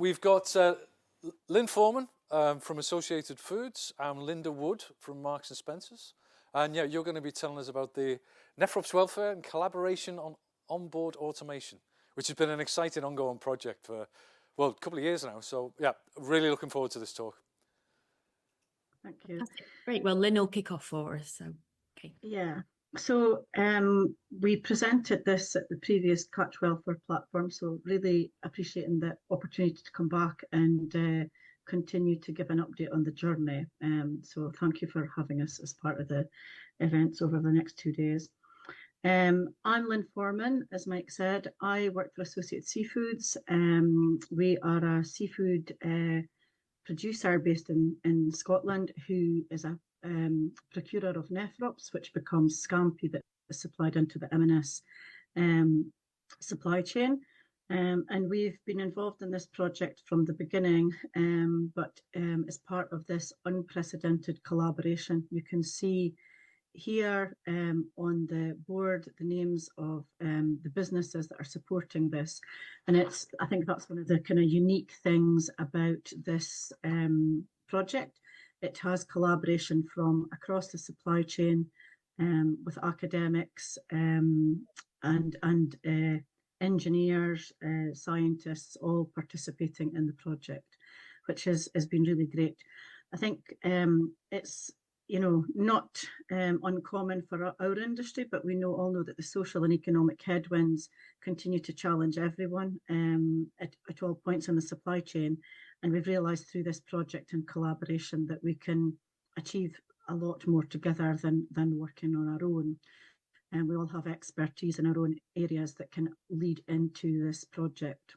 we've got Lynne Forman from Associated Foods and Linda Wood from Marks and Spencer's. And yeah, you're going to be telling us about the Nephrops Welfare and collaboration on onboard automation, which has been an exciting ongoing project for, well, a couple of years now. So yeah, really looking forward to this talk. Thank you. Great. Well, Lynne will kick off for us. So, okay. Yeah. So we presented this at the previous Catch Welfare platform. So really appreciating the opportunity to come back and continue to give an update on the journey. So thank you for having us as part of the events over the next 2 days. I'm Lynne Forman, as Mike said. I work for Associated Seafoods. We are a seafood producer based in Scotland who is a procurer of Nephrops, which becomes scampi that is supplied into the M&S supply chain. And we've been involved in this project from the beginning, but as part of this unprecedented collaboration. You can see here on the board the names of the businesses that are supporting this, and I think that's one of the kind of unique things about this project. It has collaboration from across the supply chain with academics and engineers, scientists, all participating in the project, which has been really great. I think it's not uncommon for our industry, but we all know that the social and economic headwinds continue to challenge everyone at all points in the supply chain. And we've realised through this project and collaboration that we can achieve a lot more together than working on our own. And we all have expertise in our own areas that can lead into this project.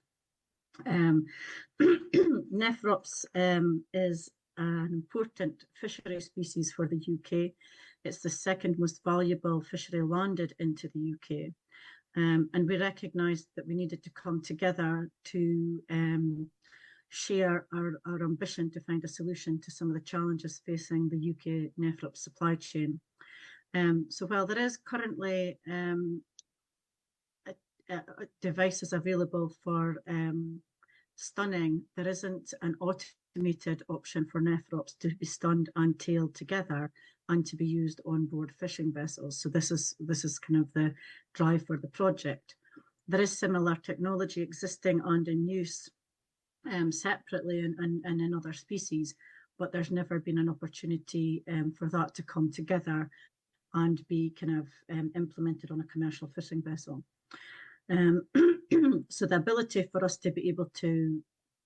Nephrops is an important fishery species for the UK. It's the second most valuable fishery landed into the UK. And we recognised that we needed to come together to share our ambition to find a solution to some of the challenges facing the UK Nephrops supply chain. So while there is currently devices available for stunning, there isn't an automated option for Nephrops to be stunned and tailed together and to be used on board fishing vessels. So this is kind of the drive for the project. There is similar technology existing and in use separately and in other species, but there's never been an opportunity for that to come together and be kind of implemented on a commercial fishing vessel. So the ability for us to be able to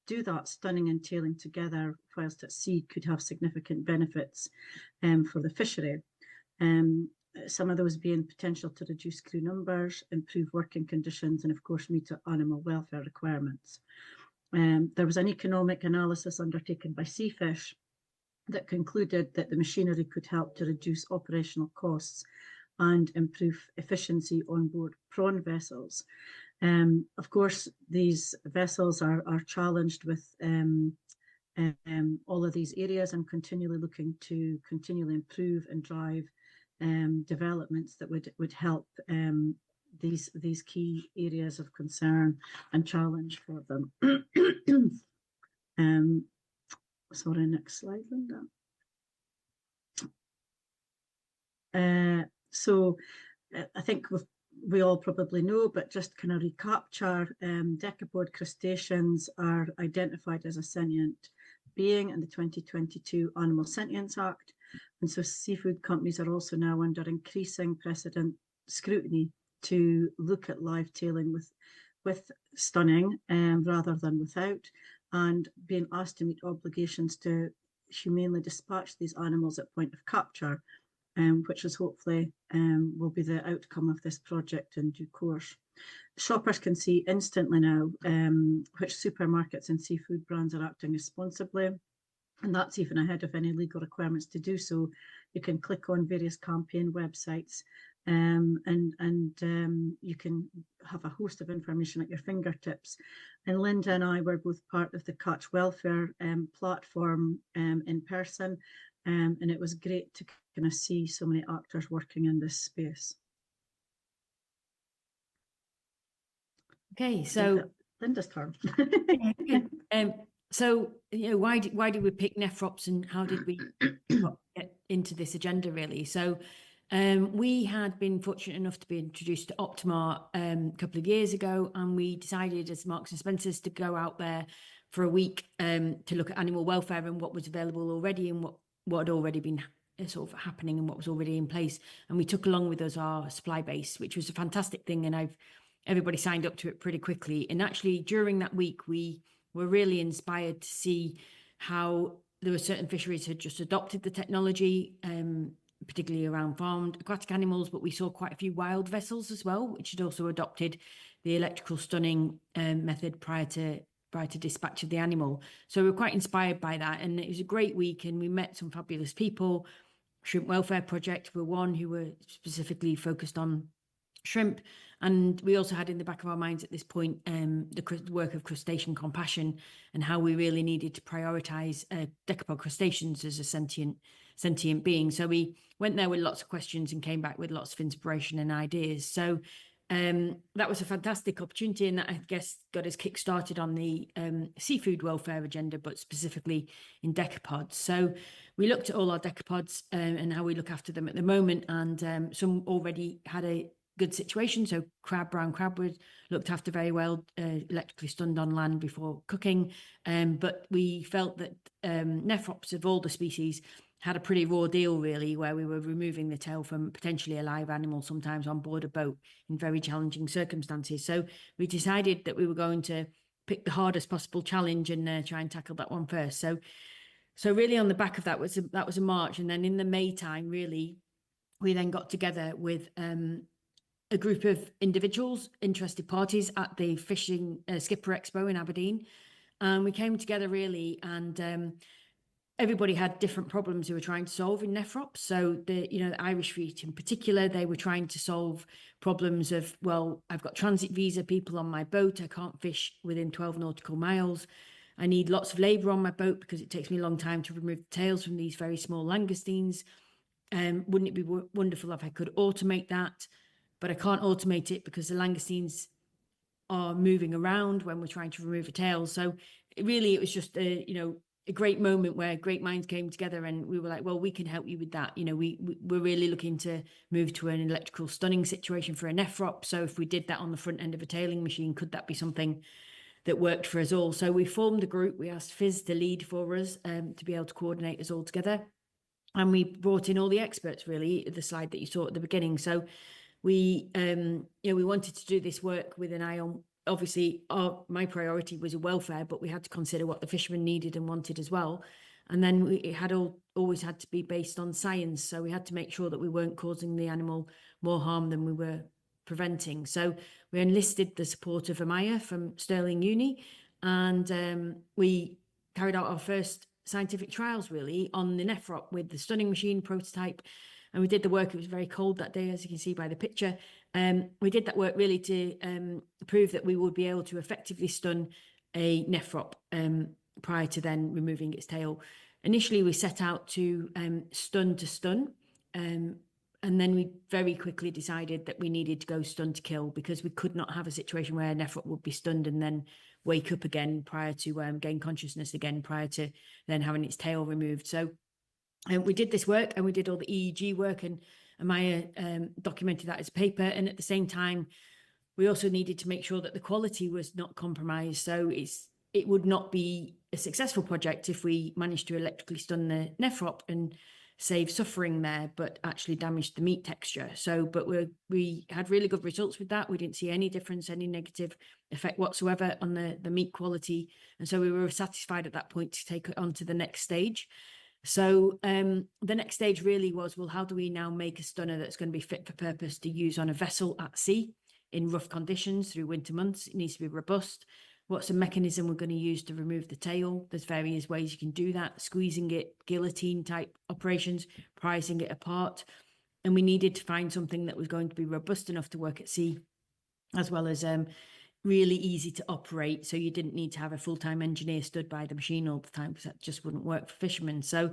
do that stunning and tailing together whilst at sea could have significant benefits for the fishery. Some of those being potential to reduce crew numbers, improve working conditions, and of course meet animal welfare requirements. There was an economic analysis undertaken by Seafish that concluded that the machinery could help to reduce operational costs and improve efficiency on board prawn vessels. Of course, these vessels are challenged with all of these areas and continually looking to continually improve and drive developments that would help these key areas of concern and challenge for them. Sorry, next slide, Linda. So I think we all probably know, but just kind of recapture, decapod crustaceans are identified as a sentient being in the 2022 Animal Sentience Act. And so seafood companies are also now under increasing precedent scrutiny to look at live tailing with stunning rather than without, and being asked to meet obligations to humanely dispatch these animals at point of capture, which is hopefully will be the outcome of this project in due course. Shoppers can see instantly now which supermarkets and seafood brands are acting responsibly, and that's even ahead of any legal requirements to do so. You can click on various campaign websites and you can have a host of information at your fingertips. And Linda and I were both part of the Catch Welfare platform in person, and it was great to kind of see so many actors working in this space. Okay, so Linda's turn. Yeah, okay. So, why did we pick Nephrops, and how did we get into this agenda, really? So, we had been fortunate enough to be introduced to Optimar a couple of years ago, and we decided as Marks and Spencers to go out there for a week to look at animal welfare and what was available already, and what had already been sort of happening and what was already in place. And we took along with us our supply base, which was a fantastic thing, and everybody signed up to it pretty quickly. And actually, during that week, we were really inspired to see how there were certain fisheries had just adopted the technology, particularly around farmed aquatic animals, but we saw quite a few wild vessels as well, which had also adopted the electrical stunning method prior to dispatch of the animal. So we were quite inspired by that, and it was a great week, and we met some fabulous people. Shrimp Welfare Project were one who were specifically focused on shrimp, and we also had in the back of our minds at this point the work of crustacean compassion and how we really needed to prioritize decapod crustaceans as a sentient being. So we went there with lots of questions and came back with lots of inspiration and ideas. So that was a fantastic opportunity, and that, I guess, got us kick-started on the seafood welfare agenda, but specifically in decapods. So we looked at all our decapods and how we look after them at the moment, and some already had a good situation. So brown crab was looked after very well, electrically stunned on land before cooking. But we felt that Nephrops of all the species had a pretty raw deal, really, where we were removing the tail from potentially a live animal, sometimes on board a boat in very challenging circumstances. So we decided that we were going to pick the hardest possible challenge and try and tackle that one first. So really on the back of that was a March, and then in the May time, really, we then got together with a group of individuals, interested parties at the Fishing Skipper Expo in Aberdeen. And we came together, really, and everybody had different problems they were trying to solve in Nephrops. So the Irish fleet in particular, they were trying to solve problems of, well, I've got transit visa people on my boat, I can't fish within 12 nautical miles. I need lots of labour on my boat because it takes me a long time to remove the tails from these very small langoustines. Wouldn't it be wonderful if I could automate that? But I can't automate it because the langoustines are moving around when we're trying to remove a tail. So it was just a great moment where great minds came together, and we were like, well, we can help you with that. We're really looking to move to an electrical stunning situation for a Nephrop. So if we did that on the front end of a tailing machine, could that be something that worked for us all? So we formed a group. We asked Fizz to lead for us to be able to coordinate us all together. And we brought in all the experts, really, the slide that you saw at the beginning. So we wanted to do this work with an eye on, obviously, my priority was welfare, but we had to consider what the fishermen needed and wanted as well. And then it had always had to be based on science. So we had to make sure that we weren't causing the animal more harm than we were preventing. So we enlisted the support of Amaya from Stirling Uni, and we carried out our first scientific trials, really, on the Nephrop with the stunning machine prototype. And we did the work. It was very cold that day, as you can see by the picture. We did that work really to prove that we would be able to effectively stun a Nephrop prior to then removing its tail. Initially, we set out to stun, and then we very quickly decided that we needed to go stun to kill, because we could not have a situation where a Nephrop would be stunned and then wake up again prior to gain consciousness again prior to then having its tail removed. So we did this work, and we did all the EEG work, and Amaya documented that as paper. And at the same time, we also needed to make sure that the quality was not compromised. So it would not be a successful project if we managed to electrically stun the Nephrop and save suffering there, but actually damage the meat texture. But we had really good results with that. We didn't see any difference, any negative effect whatsoever on the meat quality. And so we were satisfied at that point to take it on to the next stage. So the next stage really was, well, how do we now make a stunner that's going to be fit for purpose to use on a vessel at sea in rough conditions through winter months? It needs to be robust. What's the mechanism we're going to use to remove the tail? There's various ways you can do that: squeezing it, guillotine type operations, prizing it apart. And we needed to find something that was going to be robust enough to work at sea, as well as really easy to operate. So you didn't need to have a full-time engineer stood by the machine all the time, because that just wouldn't work for fishermen. So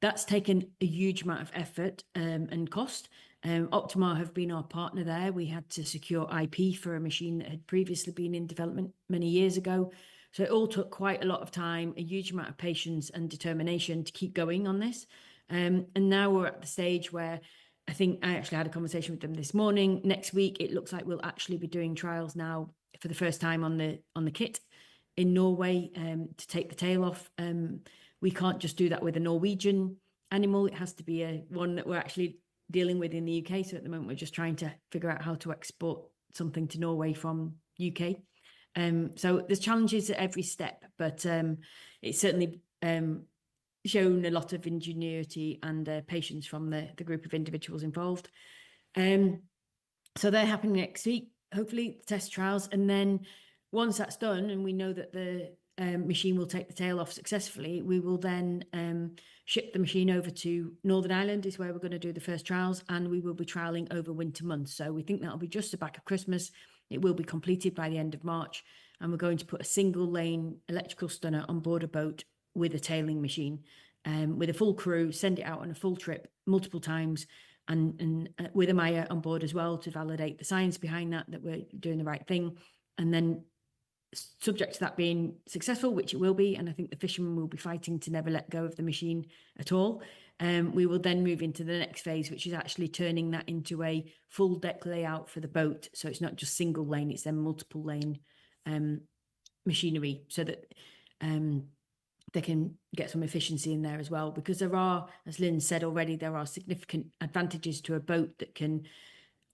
that's taken a huge amount of effort and cost. Optimar have been our partner there. We had to secure IP for a machine that had previously been in development many years ago. So it all took quite a lot of time, a huge amount of patience and determination to keep going on this. And now we're at the stage where I think I actually had a conversation with them this morning. Next week, it looks like we'll actually be doing trials now for the first time on the kit in Norway to take the tail off. We can't just do that with a Norwegian animal. It has to be one that we're actually dealing with in the UK. So at the moment, we're just trying to figure out how to export something to Norway from UK. So there's challenges at every step, but it's certainly shown a lot of ingenuity and patience from the group of individuals involved. So they're happening next week, hopefully, test trials. And then once that's done and we know that the machine will take the tail off successfully, we will then ship the machine over to Northern Ireland, is where we're going to do the first trials, and we will be trialling over winter months. So we think that'll be just the back of Christmas. It will be completed by the end of March, and we're going to put a single lane electrical stunner on board a boat with a tailing machine, with a full crew, send it out on a full trip multiple times, and with a Maya on board as well to validate the science behind that we're doing the right thing. And then subject to that being successful, which it will be, and I think the fishermen will be fighting to never let go of the machine at all, we will then move into the next phase, which is actually turning that into a full deck layout for the boat. So it's not just single lane, it's then multiple lane machinery, so that they can get some efficiency in there as well, because there are, as Lynne said already, there are significant advantages to a boat that can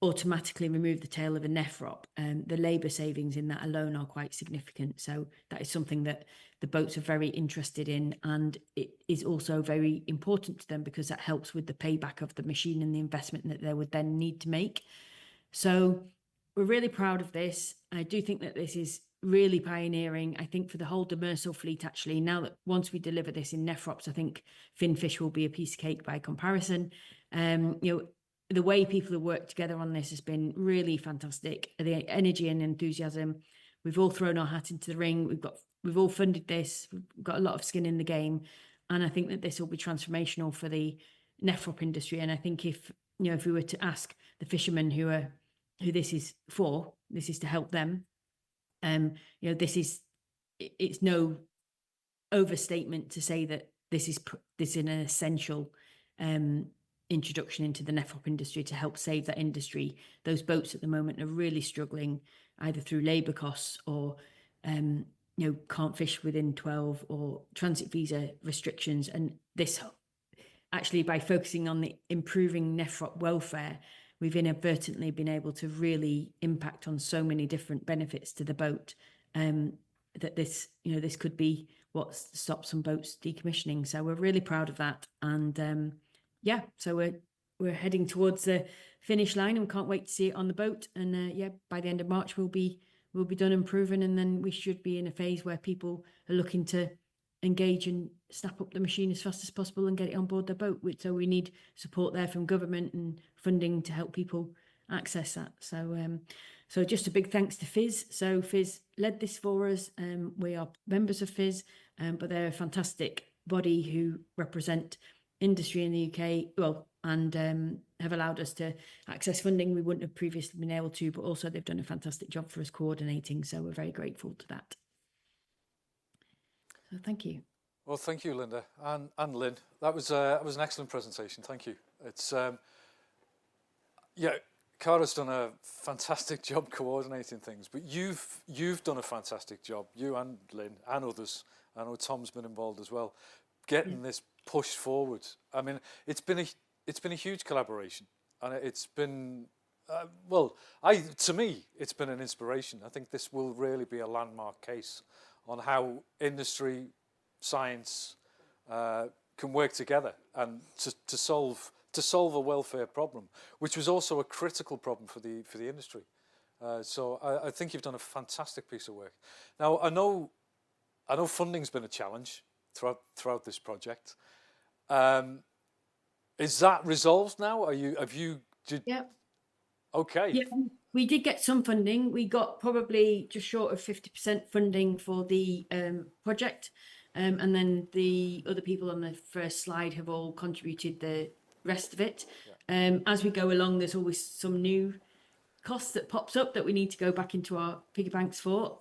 automatically remove the tail of a nephrop. The labour savings in that alone are quite significant. So that is something that the boats are very interested in, and it is also very important to them because that helps with the payback of the machine and the investment that they would then need to make. So we're really proud of this. I do think that this is really pioneering, I think, for the whole demersal fleet, actually. Now that once we deliver this in Nephrops, I think finfish will be a piece of cake by comparison. The way people have worked together on this has been really fantastic. The energy and enthusiasm. We've all thrown our hat into the ring. We've all funded this. We've got a lot of skin in the game, and I think that this will be transformational for the nephrop industry. And I think if we were to ask the fishermen who this is for, this is to help them. It's no overstatement to say that this is an essential introduction into the nephrop industry to help save that industry. Those boats at the moment are really struggling, either through labour costs or can't fish within 12 or transit visa restrictions. And this, actually, by focusing on the improving nephrop welfare, we've inadvertently been able to really impact on so many different benefits to the boat, that this could be what stops some boats decommissioning. So we're really proud of that. And so we're heading towards the finish line, and we can't wait to see it on the boat. And by the end of March, we'll be done and proven, and then we should be in a phase where people are looking to engage and snap up the machine as fast as possible and get it on board their boat. So we need support there from government and funding to help people access that. So just a big thanks to FIS. So FIS led this for us. We are members of FIS, but they're a fantastic body who represent industry in the UK, and have allowed us to access funding we wouldn't have previously been able to, but also they've done a fantastic job for us coordinating. So we're very grateful to that. So thank you. Well, thank you, Linda and Lynn. That was an excellent presentation. Thank you. It's Cara's done a fantastic job coordinating things, but you've done a fantastic job, you and Lynn and others. I know Tom's been involved as well, getting this pushed forward. I mean, it's been a huge collaboration, and it's been to me, it's been an inspiration. I think this will really be a landmark case on how industry, science can work together and to solve a welfare problem, which was also a critical problem for the industry. So I think you've done a fantastic piece of work. Now I know funding's been a challenge throughout this project. Is that resolved now? Yeah. Okay. Yeah, we did get some funding. We got probably just short of 50% funding for the project. And then the other people on the first slide have all contributed the rest of it. As we go along, there's always some new costs that pops up that we need to go back into our piggy banks for.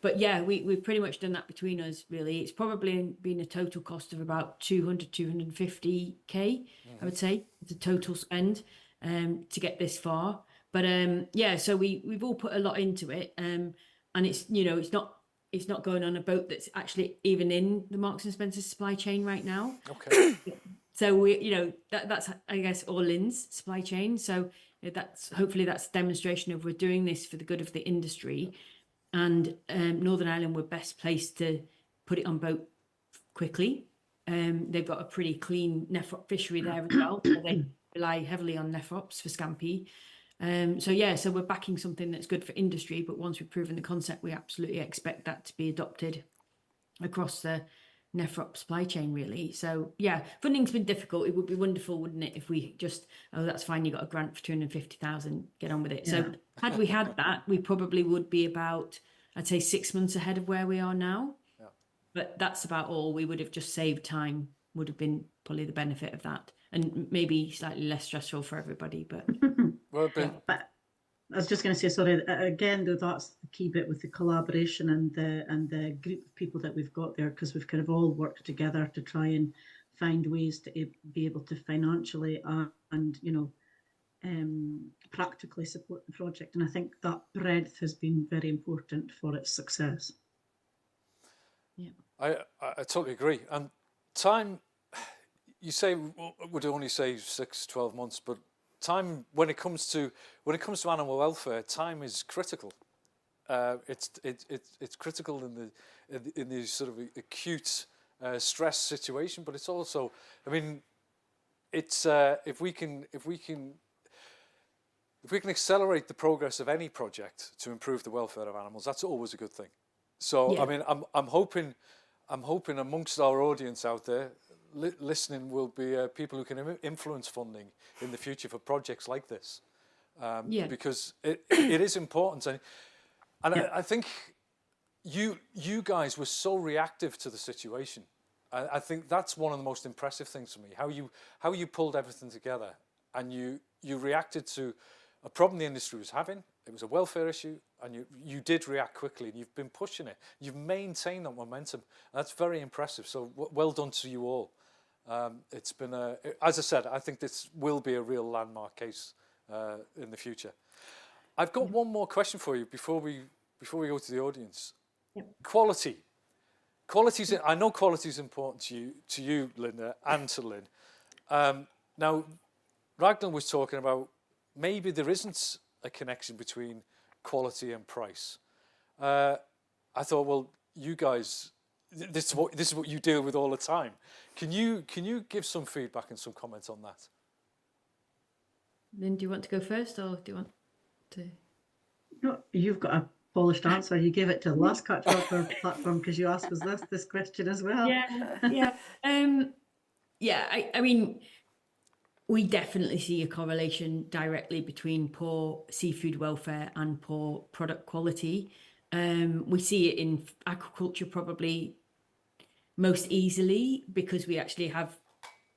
But yeah, we've pretty much done that between us, really. It's probably been a total cost of about 250k, I would say, the total spend to get this far. But yeah, so we've all put a lot into it, and it's, you know, it's not going on a boat that's actually even in the Marks and Spencer supply chain right now. Okay. So we, you know, that's I guess all Lynne's supply chain. So that's hopefully that's a demonstration of we're doing this for the good of the industry, and Northern Ireland were best placed to put it on boat quickly. They've got a pretty clean Nephrop fishery there as well, so they rely heavily on Nephrops for scampi. So yeah, so we're backing something that's good for industry, but once we've proven the concept, we absolutely expect that to be adopted across the Nephrop supply chain, really. So yeah, funding's been difficult. It would be wonderful, wouldn't it, if we just, oh, that's fine, you got a grant for 250,000, get on with it. So had we had that, we probably would be about, I'd say, 6 months ahead of where we are now. Yeah. But that's about all. We would have just saved time, would have been probably the benefit of that, and maybe slightly less stressful for everybody. But well, but I was just going to say, sorry, again, though, that's the key bit with the collaboration and the group of people that we've got there, because we've kind of all worked together to try and find ways to be able to financially and, you know, practically support the project. And I think that breadth has been very important for its success. Yeah, I totally agree. And time, you say would only say 6-12 months, but time when it comes to animal welfare, time is critical. It's critical in the sort of acute stress situation, but it's also, I mean, it's if we can accelerate the progress of any project to improve the welfare of animals, that's always a good thing. So yeah. I mean, I'm hoping amongst our audience out there listening will be people who can influence funding in the future for projects like this, because it is important. And I think you guys were so reactive to the situation. I think that's one of the most impressive things for me. How you pulled everything together, and you reacted to a problem the industry was having. It was a welfare issue, and you did react quickly, and you've been pushing it. You've maintained that momentum. That's very impressive. So well done to you all. It's been as I said, I think this will be a real landmark case in the future. I've got one more question for you before we go to the audience. Yep. Quality. I know quality is important to you, Linda, and to Lynne. Now, Ragnar was talking about maybe there isn't a connection between quality and price. I thought, well, you guys, this is what you deal with all the time. Can you give some feedback and some comments on that? Lynne, do you want to go first, or do you want to? No, you've got a polished answer. You gave it to the last Catch Welfare platform because you asked us this question as well. Yeah. I mean, we definitely see a correlation directly between poor seafood welfare and poor product quality. We see it in aquaculture probably most easily because we actually have,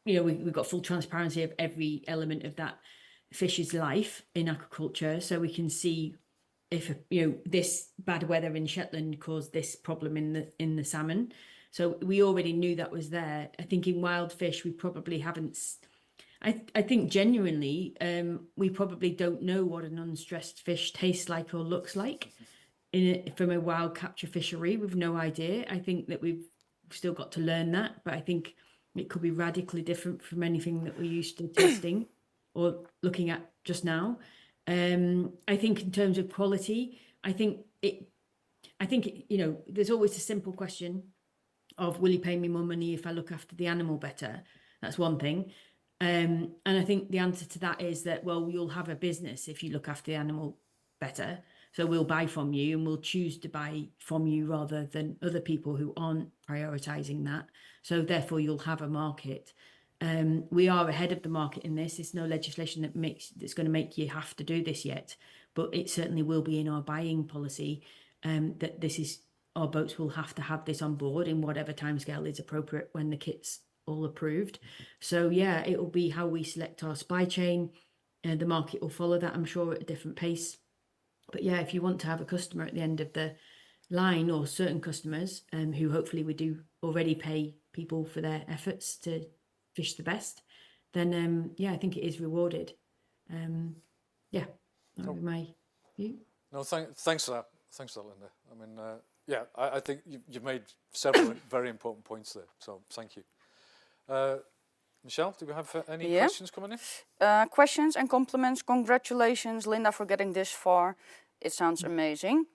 you know, we've got full transparency of every element of that fish's life in aquaculture. So we can see if, you know, this bad weather in Shetland caused this problem in the salmon. So we already knew that was there. I think in wild fish, we probably haven't. I think genuinely, we probably don't know what an unstressed fish tastes like or looks like from a wild capture fishery. We've no idea. I think that we've still got to learn that, but I think it could be radically different from anything that we're used to testing or looking at just now. I think in terms of quality, I think you know, there's always a simple question of, will you pay me more money if I look after the animal better? That's one thing. And I think the answer to that is that, well, you'll have a business if you look after the animal better. So we'll buy from you, and we'll choose to buy from you rather than other people who aren't prioritizing that. So therefore you'll have a market. We are ahead of the market in this. It's no legislation that's going to make you have to do this yet, but it certainly will be in our buying policy, that our boats will have to have this on board in whatever timescale is appropriate when the kit's all approved. So yeah, it will be how we select our supply chain, and the market will follow that, I'm sure, at a different pace. But yeah, if you want to have a customer at the end of the line, or certain customers who hopefully we do already pay people for their efforts to fish the best, then yeah, I think it is rewarded. Yeah, that would be my view. No, thanks for that. Thanks for that, Linda. I mean, yeah, I think you've made several very important points there. So thank you. Michelle, do we have any questions coming in? Questions and compliments. Congratulations, Linda, for getting this far. It sounds amazing.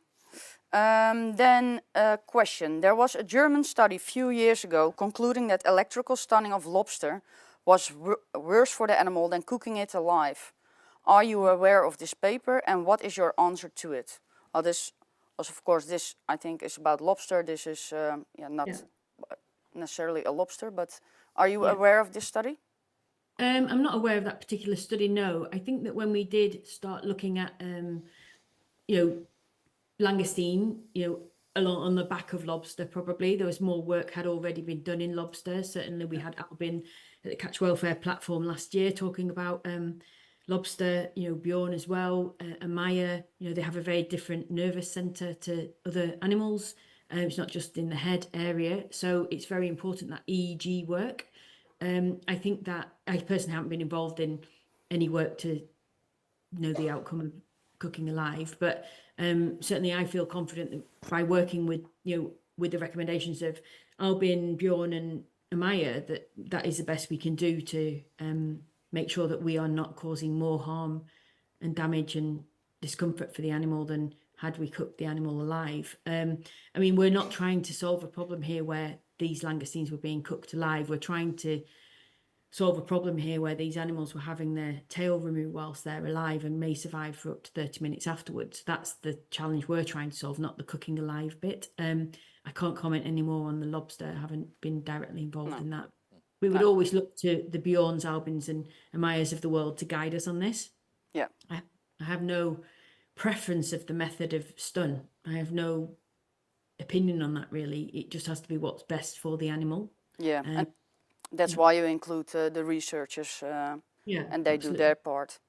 Then a question. There was a German study a few years ago concluding that electrical stunning of lobster was worse for the animal than cooking it alive. Are you aware of this paper, and what is your answer to it? This was, of course, this I think is about lobster. This is not necessarily a lobster, but are you aware of this study? I'm not aware of that particular study, no. I think that when we did start looking at, langoustine, along on the back of lobster, probably there was more work had already been done in lobster. Certainly we had Albin at the Catch Welfare platform last year talking about lobster, Bjorn as well, and Maya, they have a very different nervous center to other animals. It's not just in the head area. So it's very important, that EEG work. I think that I personally haven't been involved in any work to know the outcome of cooking alive, but certainly I feel confident that by working with, with the recommendations of Albin, Bjorn and Amaya, that is the best we can do to make sure that we are not causing more harm and damage and discomfort for the animal than had we cooked the animal alive. I mean, we're not trying to solve a problem here where these langoustines were being cooked alive. We're trying to solve a problem here where these animals were having their tail removed whilst they're alive and may survive for up to 30 minutes afterwards. That's the challenge we're trying to solve, not the cooking alive bit. I can't comment any more on the lobster. I haven't been directly involved in that. We would always look to the Bjorns, Albins and Amayas of the world to guide us on this. Yeah. I have no preference of the method of stun. I have no opinion on that, really. It just has to be what's best for the animal. Yeah, and that's why you include the researchers, and they do their part.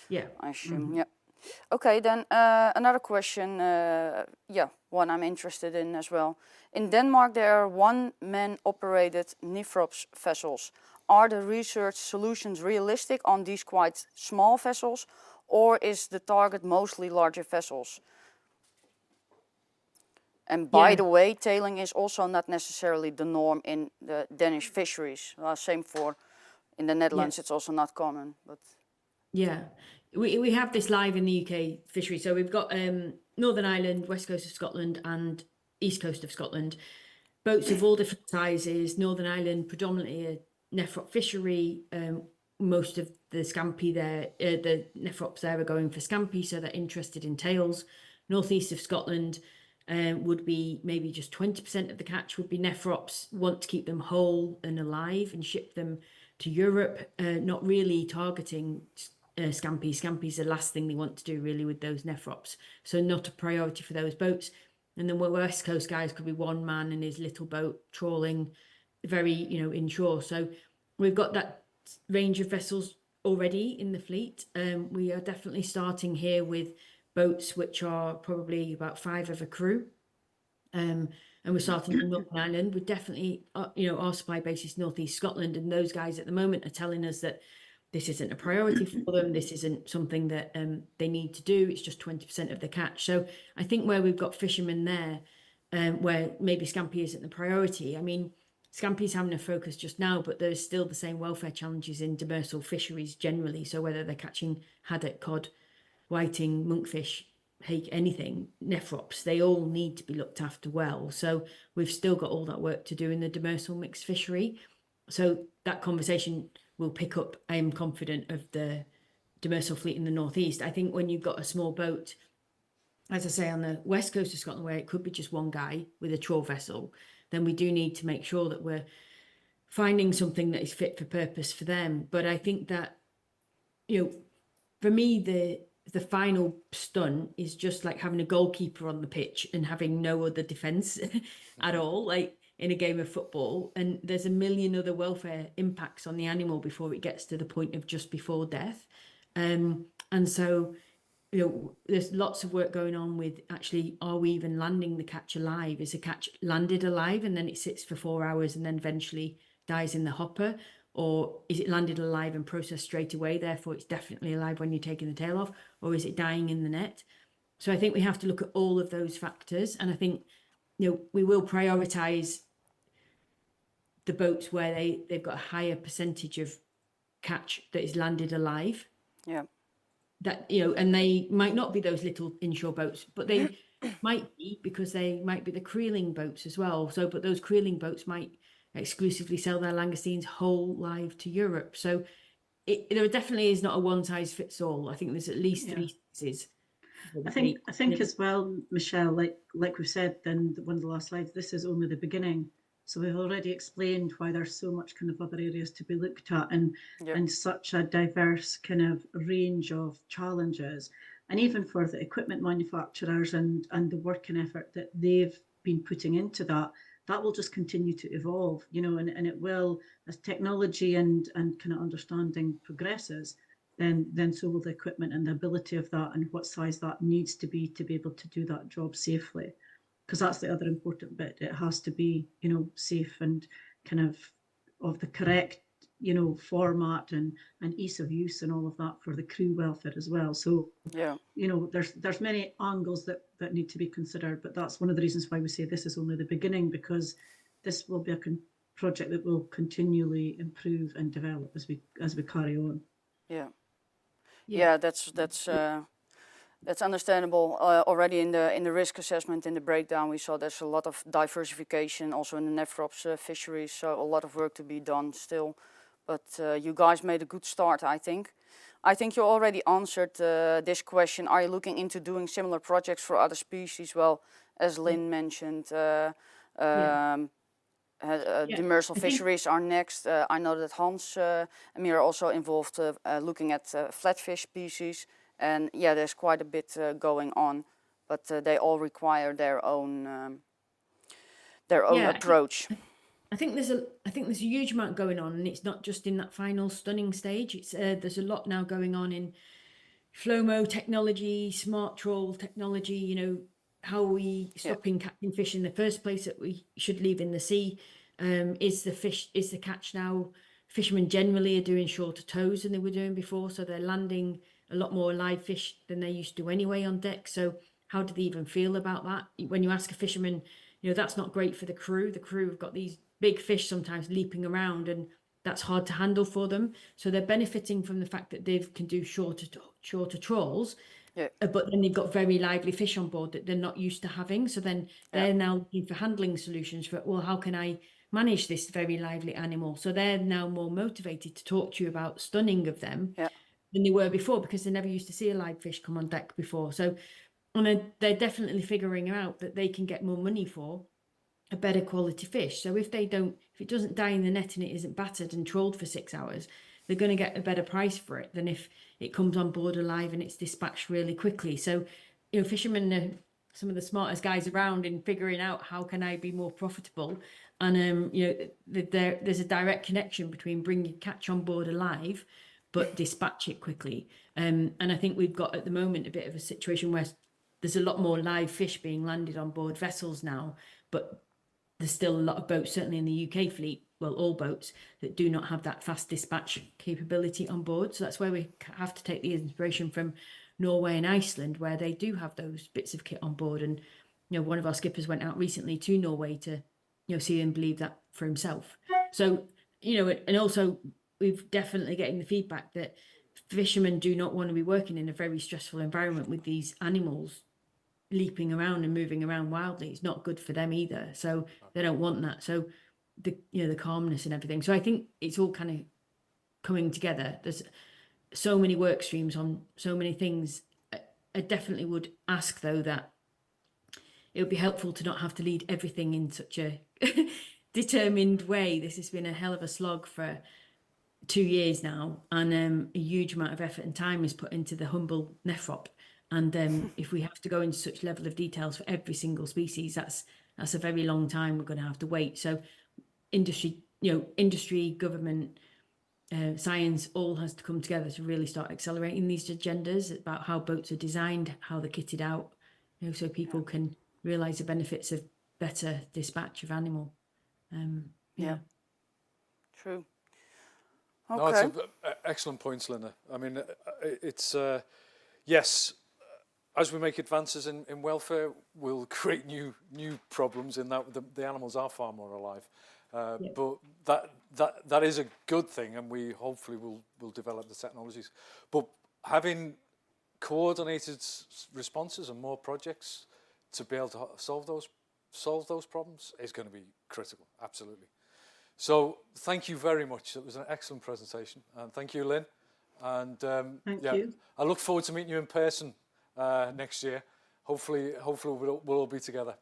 Yeah, I assume. Yeah. Okay, then another question. One I'm interested in as well. In Denmark, there are one-man operated Nephrops vessels. Are the research solutions realistic on these quite small vessels, or is the target mostly larger vessels? And by the way, tailing is also not necessarily the norm in the Danish fisheries. Same for in the Netherlands, it's also not common. But yeah, we have this live in the UK fishery. So we've got Northern Ireland, west coast of Scotland and east coast of Scotland. Boats of all different sizes. Northern Ireland predominantly a Nephrop fishery. Most of the scampi there, the Nephrops there are going for scampi, so they're interested in tails. Northeast of Scotland would be maybe just 20% of the catch would be Nephrops, want to keep them whole and alive and ship them to Europe, not really targeting scampi. Scampi is the last thing they want to do really with those Nephrops, so not a priority for those boats. And then west coast guys could be one man in his little boat trawling very, inshore. So we've got that range of vessels already in the fleet. We are definitely starting here with boats which are probably about 5 of a crew. And we're starting in Northern Ireland. We're definitely, our supply base is Northeast Scotland, and those guys at the moment are telling us that this isn't a priority for them. This isn't something that they need to do. It's just 20% of the catch. So I think where we've got fishermen there, where maybe scampi isn't the priority. I mean, scampi is having a focus just now, but there's still the same welfare challenges in demersal fisheries generally. So whether they're catching haddock, cod, whiting, monkfish, hake, anything, Nephrops, they all need to be looked after well. So we've still got all that work to do in the demersal mixed fishery. So that conversation will pick up, I am confident, of the demersal fleet in the northeast. I think when you've got a small boat, as I say, on the west coast of Scotland, where it could be just one guy with a trawl vessel, then we do need to make sure that we're finding something that is fit for purpose for them. But I think that, for me, the final stun is just like having a goalkeeper on the pitch and having no other defense at all. Like, in a game of football, and there's a million other welfare impacts on the animal before it gets to the point of just before death. And so, there's lots of work going on with actually, are we even landing the catch alive? Is a catch landed alive and then it sits for 4 hours and then eventually dies in the hopper? Or is it landed alive and processed straight away, therefore it's definitely alive when you're taking the tail off? Or is it dying in the net? So I think we have to look at all of those factors. And I think, we will prioritise the boats where they've got a higher percentage of catch that is landed alive. Yeah. That, and they might not be those little inshore boats, but they might be, because they might be the creeling boats as well. So, but those creeling boats might exclusively sell their langoustines whole live to Europe. So there definitely is not a one size fits all. I think there's at least 3 species. I think as well, Michelle, like we've said in one of the last slides, this is only the beginning. So we've already explained why there's so much kind of other areas to be looked at, and such a diverse kind of range of challenges. And even for the equipment manufacturers and the working effort that they've been putting into that will just continue to evolve, and it will, as technology and kind of understanding progresses, then so will the equipment and the ability of that and what size that needs to be able to do that job safely. Because that's the other important bit. It has to be, safe and kind of the correct, format and ease of use and all of that for the crew welfare as well. So, there's many angles that need to be considered, but that's one of the reasons why we say this is only the beginning, because this will be a project that will continually improve and develop as we carry on. Yeah, that's understandable. Already in the risk assessment, in the breakdown, we saw there's a lot of diversification also in the Nephrops fisheries, so a lot of work to be done still. But you guys made a good start, I think. I think you already answered this question. Are you looking into doing similar projects for other species? Well, as Lynn mentioned, demersal fisheries are next. I know that Hans and me are also involved looking at flatfish species. And there's quite a bit going on, but they all require their own approach. I think there's a huge amount going on, and it's not just in that final stunning stage. It's there's a lot now going on in FLOMO technology, smart trawl technology. How are we stopping catching fish in the first place that we should leave in the sea? Is the catch now? Fishermen generally are doing shorter tows than they were doing before, so they're landing a lot more live fish than they used to anyway on deck. So how do they even feel about that? When you ask a fisherman, that's not great for the crew. The crew have got these big fish sometimes leaping around, and that's hard to handle for them. So they're benefiting from the fact that they can do shorter trawls, but then they've got very lively fish on board that they're not used to having. So then they're now looking for handling solutions for, well, how can I manage this very lively animal? So they're now more motivated to talk to you about stunning of them than they were before, because they never used to see a live fish come on deck before. So, and they're definitely figuring out that they can get more money for a better quality fish. So if it doesn't die in the net and it isn't battered and trawled for 6 hours, they're going to get a better price for it than if it comes on board alive and it's dispatched really quickly. So, fishermen are some of the smartest guys around in figuring out how can I be more profitable. And, there's a direct connection between bringing catch on board alive but dispatch it quickly. And I think we've got at the moment a bit of a situation where there's a lot more live fish being landed on board vessels now, but there's still a lot of boats, certainly in the UK fleet, well, all boats, that do not have that fast dispatch capability on board. So that's where we have to take the inspiration from Norway and Iceland, where they do have those bits of kit on board. And, one of our skippers went out recently to Norway to, see and believe that for himself. So, and also, we've definitely getting the feedback that fishermen do not want to be working in a very stressful environment with these animals leaping around and moving around wildly. It's not good for them either. So they don't want that. So the calmness and everything. So I think it's all kind of coming together. There's so many work streams on so many things. I definitely would ask though that it would be helpful to not have to lead everything in such a determined way. This has been a hell of a slog for 2 years now, and a huge amount of effort and time is put into the humble nephrop. And if we have to go into such level of details for every single species, that's That's a very long time we're going to have to wait. So industry, government, science all has to come together to really start accelerating these agendas about how boats are designed, how they're kitted out, so people can realise the benefits of better dispatch of animal. Yeah. True. No, it's Okay. excellent points, Linda. I mean, it's yes. As we make advances in welfare, we'll create new problems in that the animals are far more alive. But that is a good thing, and we hopefully will develop the technologies. But having coordinated responses and more projects to be able to solve those problems is going to be critical. Absolutely. So thank you very much. It was an excellent presentation, and thank you, Lynn. And Thank you. I look forward to meeting you in person next year. Hopefully we'll all be together.